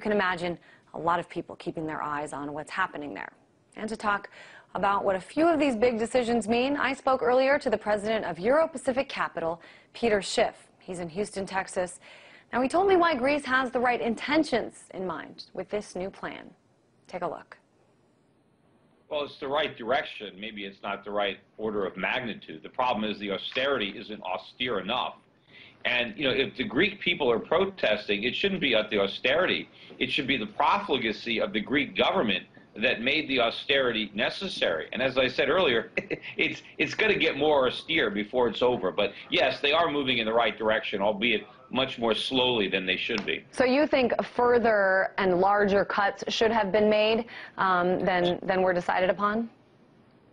can imagine a lot of people keeping their eyes on what's happening there. And to talk about what a few of these big decisions mean, I spoke earlier to the president of Euro-Pacific Capital, Peter Schiff. He's in Houston, Texas. Now, he told me why Greece has the right intentions in mind with this new plan. Take a look. Well, it's the right direction. Maybe it's not the right order of magnitude. The problem is the austerity isn't austere enough. And, you know, if the Greek people are protesting, it shouldn't be at the austerity. It should be the profligacy of the Greek government that made the austerity necessary. And as I said earlier, it's going to get more austere before it's over. But yes, they are moving in the right direction, albeit much more slowly than they should be. So you think further and larger cuts should have been made than were decided upon?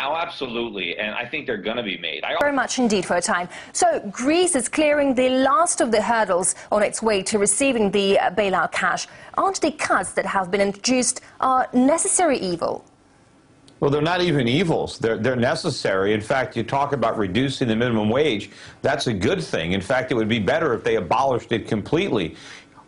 Oh, absolutely, and I think they're going to be made. Very much indeed for a time. So Greece is clearing the last of the hurdles on its way to receiving the bailout cash. Aren't the cuts that have been introduced a necessary evil? Well, they're not even evils. They're necessary. In fact, you talk about reducing the minimum wage. That's a good thing. In fact, it would be better if they abolished it completely.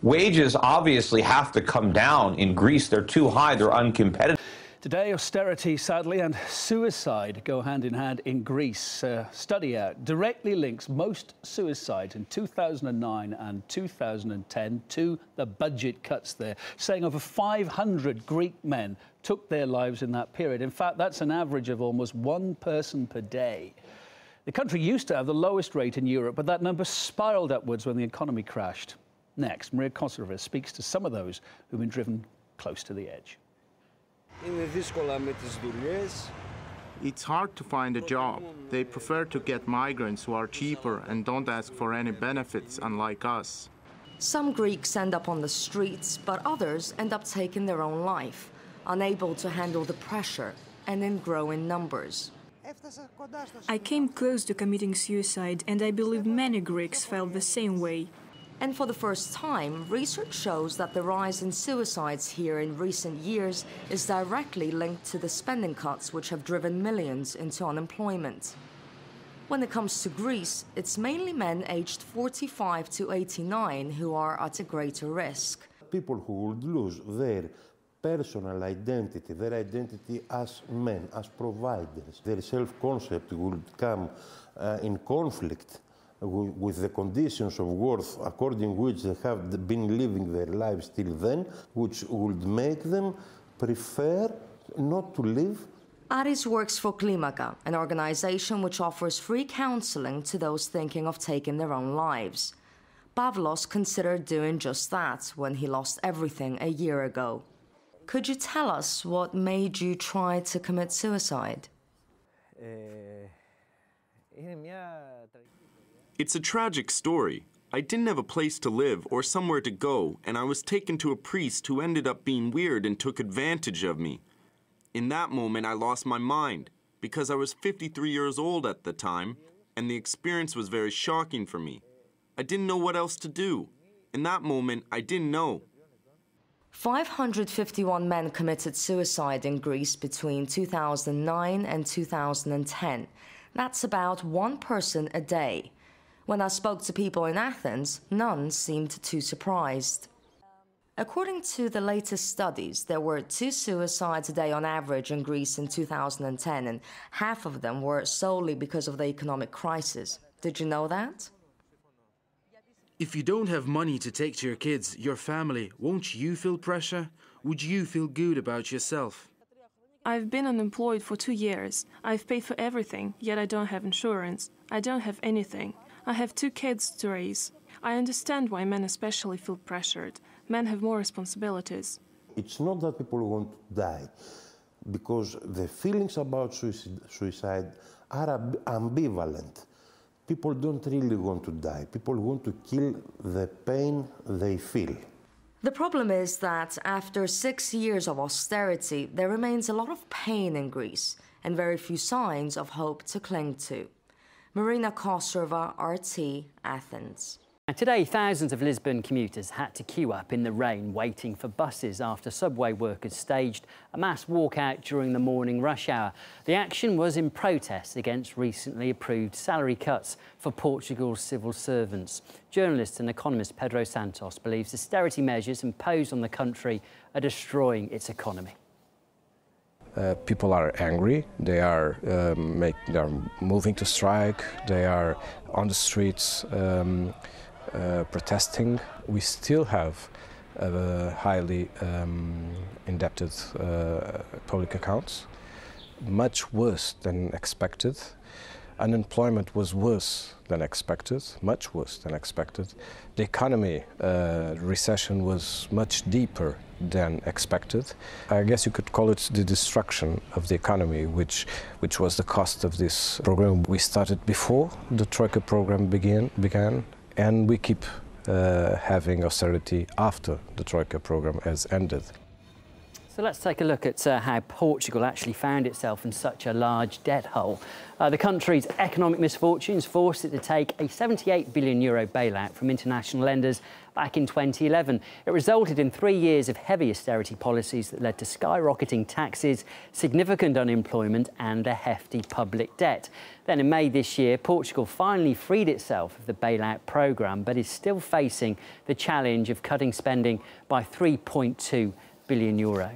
Wages obviously have to come down in Greece. They're too high. They're uncompetitive. Today, austerity, sadly, and suicide go hand in hand in Greece. A study out directly links most suicides in 2009 and 2010 to the budget cuts there, saying over 500 Greek men took their lives in that period. In fact, that's an average of almost one person per day. The country used to have the lowest rate in Europe, but that number spiraled upwards when the economy crashed. Next, Maria Kosova speaks to some of those who've been driven close to the edge. It's hard to find a job. They prefer to get migrants who are cheaper and don't ask for any benefits, unlike us. Some Greeks end up on the streets, but others end up taking their own life, unable to handle the pressure and in growing numbers. I came close to committing suicide, and I believe many Greeks felt the same way. And for the first time, research shows that the rise in suicides here in recent years is directly linked to the spending cuts which have driven millions into unemployment. When it comes to Greece, it's mainly men aged 45 to 89 who are at a greater risk. People who would lose their personal identity, their identity as men, as providers, their self-concept would come in conflict with the conditions of worth according which they have been living their lives till then, which would make them prefer not to live. Aris works for Klimaka, an organization which offers free counseling to those thinking of taking their own lives. Pavlos considered doing just that when he lost everything a year ago. Could you tell us what made you try to commit suicide? It's a tragic story. I didn't have a place to live or somewhere to go, and I was taken to a priest who ended up being weird and took advantage of me. In that moment, I lost my mind, because I was 53 years old at the time, and the experience was very shocking for me. I didn't know what else to do. In that moment, I didn't know. 551 men committed suicide in Greece between 2009 and 2010. That's about one person a day. When I spoke to people in Athens, none seemed too surprised. According to the latest studies, there were 2 suicides a day on average in Greece in 2010, and half of them were solely because of the economic crisis. Did you know that? If you don't have money to take to your kids, your family, won't you feel pressure? Would you feel good about yourself? I've been unemployed for 2 years. I've paid for everything, yet I don't have insurance. I don't have anything. I have 2 kids to raise. I understand why men especially feel pressured. Men have more responsibilities. It's not that people want to die, because the feelings about suicide are ambivalent. People don't really want to die. People want to kill the pain they feel. The problem is that after 6 years of austerity, there remains a lot of pain in Greece and very few signs of hope to cling to. Marina Kosova, RT, Athens. Today, thousands of Lisbon commuters had to queue up in the rain waiting for buses after subway workers staged a mass walkout during the morning rush hour. The action was in protest against recently approved salary cuts for Portugal's civil servants. Journalist and economist Pedro Santos believes austerity measures imposed on the country are destroying its economy. People are angry, they are moving to strike, they are on the streets protesting. We still have highly indebted public accounts, much worse than expected. Unemployment was worse than expected, much worse than expected. The economy recession was much deeper than expected. I guess you could call it the destruction of the economy, which was the cost of this program. We started before the Troika program began, and we keep having austerity after the Troika program has ended. So let's take a look at how Portugal actually found itself in such a large debt hole. The country's economic misfortunes forced it to take a €78 billion bailout from international lenders back in 2011. It resulted in 3 years of heavy austerity policies that led to skyrocketing taxes, significant unemployment and a hefty public debt. Then in May this year, Portugal finally freed itself of the bailout programme, but is still facing the challenge of cutting spending by €3.2 billion.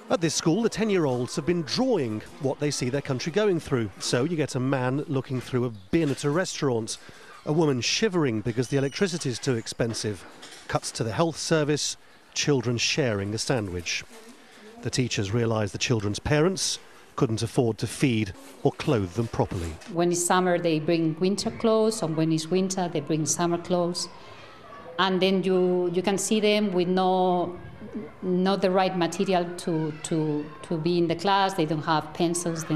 At this school, the 10-year-olds have been drawing what they see their country going through. So you get a man looking through a bin at a restaurant, a woman shivering because the electricity is too expensive, cuts to the health service, children sharing a sandwich. The teachers realise the children's parents couldn't afford to feed or clothe them properly. When it's summer, they bring winter clothes, and when it's winter, they bring summer clothes. And then you can see them with not the right material to be in the class. They don't have pencils,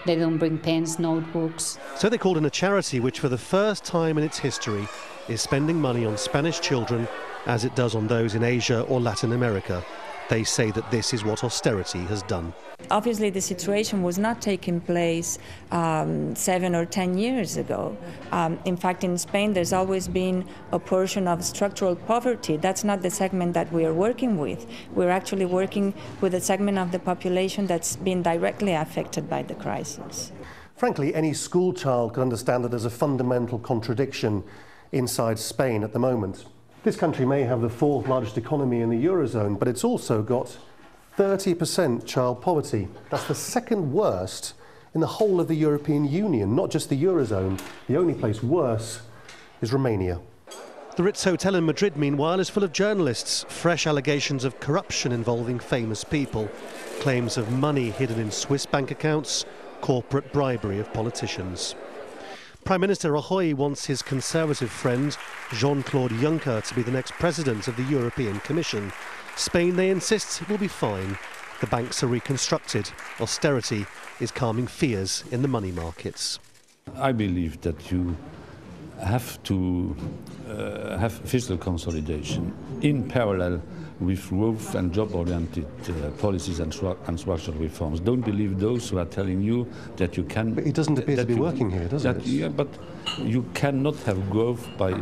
they don't bring pens, notebooks. So they called in a charity which for the first time in its history is spending money on Spanish children as it does on those in Asia or Latin America. They say that this is what austerity has done. Obviously, the situation was not taking place 7 or 10 years ago. In fact, in Spain, there's always been a portion of structural poverty. That's not the segment that we are working with. We're actually working with a segment of the population that's been directly affected by the crisis. Frankly, any school child can understand that there's a fundamental contradiction inside Spain at the moment. This country may have the 4th largest economy in the Eurozone, but it's also got 30% child poverty. That's the 2nd worst in the whole of the European Union, not just the Eurozone. The only place worse is Romania. The Ritz Hotel in Madrid, meanwhile, is full of journalists. Fresh allegations of corruption involving famous people. Claims of money hidden in Swiss bank accounts, corporate bribery of politicians. Prime Minister Rajoy wants his conservative friend Jean-Claude Juncker to be the next president of the European Commission. Spain, they insist, will be fine. The banks are reconstructed. Austerity is calming fears in the money markets. I believe that you have to have fiscal consolidation in parallel with growth and job-oriented policies and structural reforms. Don't believe those who are telling you that you can... But it doesn't appear to be working here, does it? Yeah, but you cannot have growth by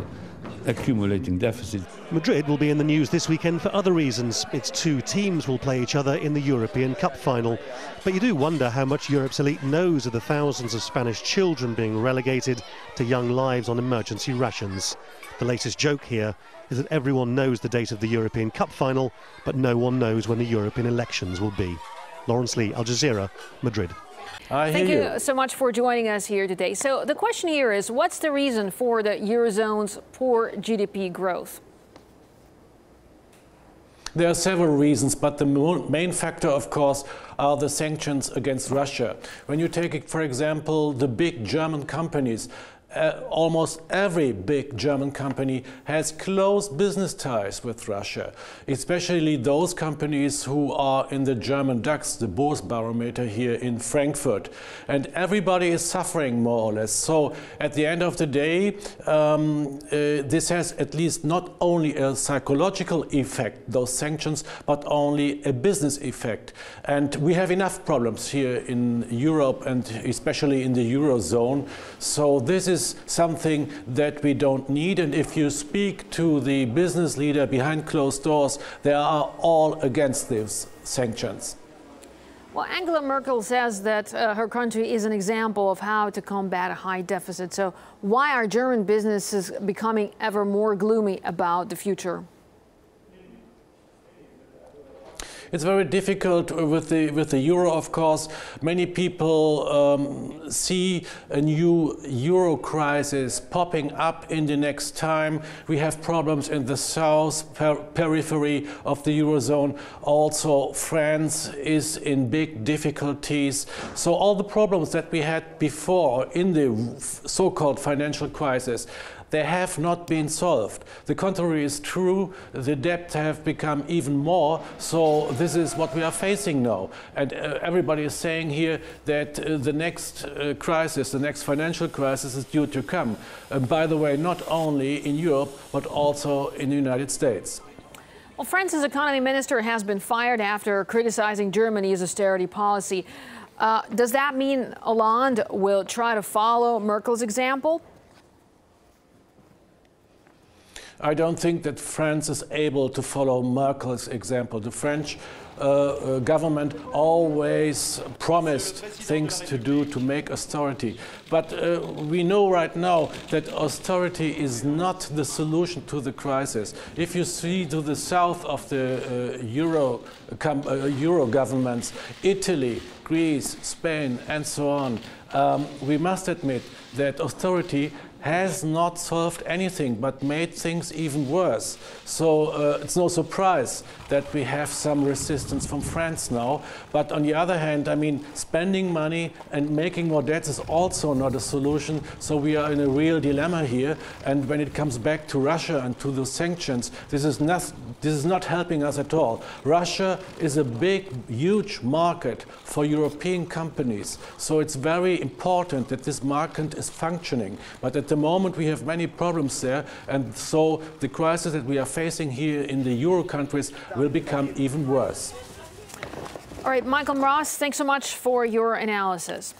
accumulating deficits. Madrid will be in the news this weekend for other reasons. Its 2 teams will play each other in the European Cup final. But you do wonder how much Europe's elite knows of the thousands of Spanish children being relegated to young lives on emergency rations. The latest joke here is that everyone knows the date of the European Cup final, but no one knows when the European elections will be. Lawrence Lee, Al Jazeera, Madrid. Thank you so much for joining us here today. So the question here is, what's the reason for the Eurozone's poor GDP growth? There are several reasons, but the main factor, of course, are the sanctions against Russia. When you take, for example, the big German companies, almost every big German company has close business ties with Russia, especially those companies who are in the German DAX, the Börsenbarometer here in Frankfurt. And everybody is suffering more or less. So at the end of the day, this has at least not only a psychological effect, those sanctions, but only a business effect. And we have enough problems here in Europe and especially in the Eurozone. So this is is something that we don't need. And if you speak to the business leader behind closed doors, they are all against these sanctions. Well, Angela Merkel says that her country is an example of how to combat a high deficit. So why are German businesses becoming ever more gloomy about the future? It's very difficult with the euro, of course. Many people see a new euro crisis popping up in the next time. We have problems in the south periphery of the eurozone. Also, France is in big difficulties. So all the problems that we had before in the so-called financial crisis, they have not been solved. The contrary is true. The debt have become even more. So this is what we are facing now. And everybody is saying here that the next crisis, the next financial crisis is due to come. By the way, not only in Europe, but also in the United States. Well, France's economy minister has been fired after criticizing Germany's austerity policy. Does that mean Hollande will try to follow Merkel's example? I don't think that France is able to follow Merkel's example. The French government always promised things to do to make austerity. But we know right now that austerity is not the solution to the crisis. If you see to the south of the Euro governments, Italy, Greece, Spain, and so on, we must admit that austerity has not solved anything but made things even worse. So it's no surprise that we have some resistance from France now. But on the other hand, I mean, spending money and making more debts is also not a solution. So we are in a real dilemma here. And when it comes back to Russia and to the sanctions, this is not helping us at all. Russia is a big, huge market for European companies. So it's very important that this market is functioning. But at the moment we have many problems there, and so the crisis that we are facing here in the Euro countries will become even worse. All right, Michael Ross, thanks so much for your analysis.